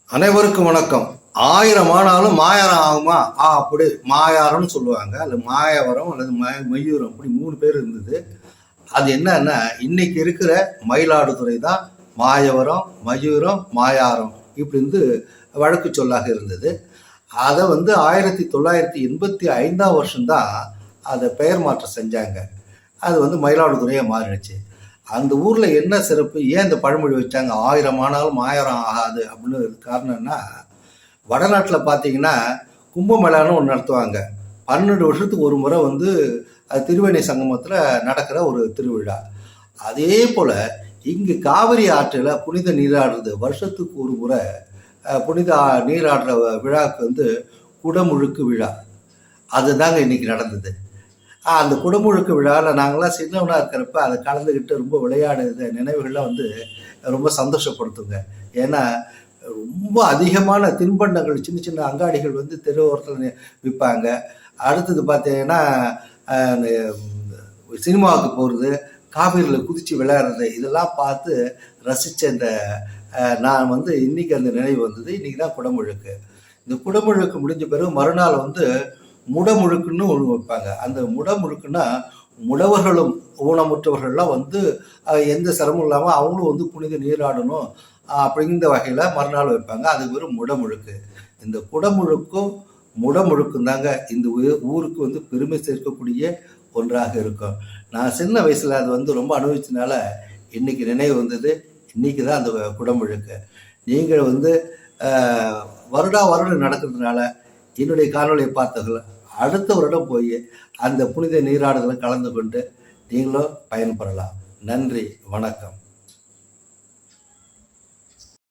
அனைவருக்கும் வணக்கம். 1000 ஆனாலும் மாயாரம் ஆகுமா? அப்படி மாயாரம்னு சொல்லுவாங்க. அது மாயவரம் அல்லது மயூரம், அப்படி 3 பேர் இருந்தது. அது என்னன்னா, இன்னைக்கு இருக்கிற மயிலாடுதுறை தான் மாயவரம், மயூரம், மாயாரம் இப்படி இருந்து வழக்கு சொல்லாக இருந்தது. அதை 1985ஆம் வருஷம்தான் அதை பெயர் மாற்றம் செஞ்சாங்க. அது மயிலாடுதுறையாக மாறிடுச்சு. அந்த ஊரில் என்ன சிறப்பு, ஏன் இந்த பழமொழி வச்சாங்க 1000 ஆனாலும் 1000 ஆகாது அப்படின்னு காரணம்னா, வடநாட்டில் பார்த்தீங்கன்னா கும்பமேளான்னு ஒன்று நடத்துவாங்க. 12 வருஷத்துக்கு ஒரு முறை அது திருவேணி சங்கமத்தில் நடக்கிற ஒரு திருவிழா. அதே போல் இங்கு காவிரி ஆற்றில் புனித நீராடுறது வருஷத்துக்கு ஒரு முறை புனித நீராடுற விழாவுக்கு குடமுழுக்கு விழா. அதுதாங்க இன்னைக்கு நடந்தது. அந்த குடமுழுக்கு விழாவில் நாங்களாம் சின்னவனாக இருக்கிறப்ப அதை கலந்துக்கிட்டு ரொம்ப விளையாடுறது நினைவுகள்லாம் ரொம்ப சந்தோஷப்படுத்துங்க. ஏன்னா ரொம்ப அதிகமான தின்பண்டங்கள், சின்ன சின்ன அங்காடிகள் தெரு ஓரத்தில் விற்பாங்க. அடுத்தது பார்த்தீங்கன்னா சினிமாவுக்கு போகிறது, காவிரியில் குதித்து விளையாடுறது, இதெல்லாம் பார்த்து ரசித்த இந்த நான் இன்றைக்கி அந்த நினைவு வந்தது. இன்றைக்கி தான் குடமுழுக்கு. இந்த குடமுழுக்கு முடிஞ்ச பிறகு மறுநாள் முடமுழுக்குன்னு ஒன்று வைப்பாங்க. அந்த முடமுழுக்குன்னா முடவர்களும் ஊனமுற்றவர்கள்லாம் எந்த சிரமம் இல்லாமல் அவங்களும் புனித நீராடணும் அப்படிங்கிற வகையில் மறுநாள் வைப்பாங்க. அது வெறும் முடமுழுக்கு. இந்த குடமுழுக்கும் முடமுழுக்கும் தாங்க இந்த ஊருக்கு பெருமை சேர்க்கக்கூடிய ஒன்றாக இருக்கும். நான் சின்ன வயசில் அது ரொம்ப அனுபவிச்சதுனால இன்னைக்கு நினைவு வந்தது. இன்னைக்கு தான் அந்த குடமுழுக்கு. நீங்கள் வருடம் நடக்கிறதுனால என்னுடைய காணொலியை பார்த்தவர்கள் அடுத்த வருடம் போய் அந்த புனித நீராடுதலை கலந்து கொண்டு நீங்களும் பயன்பெறலாம். நன்றி, வணக்கம்.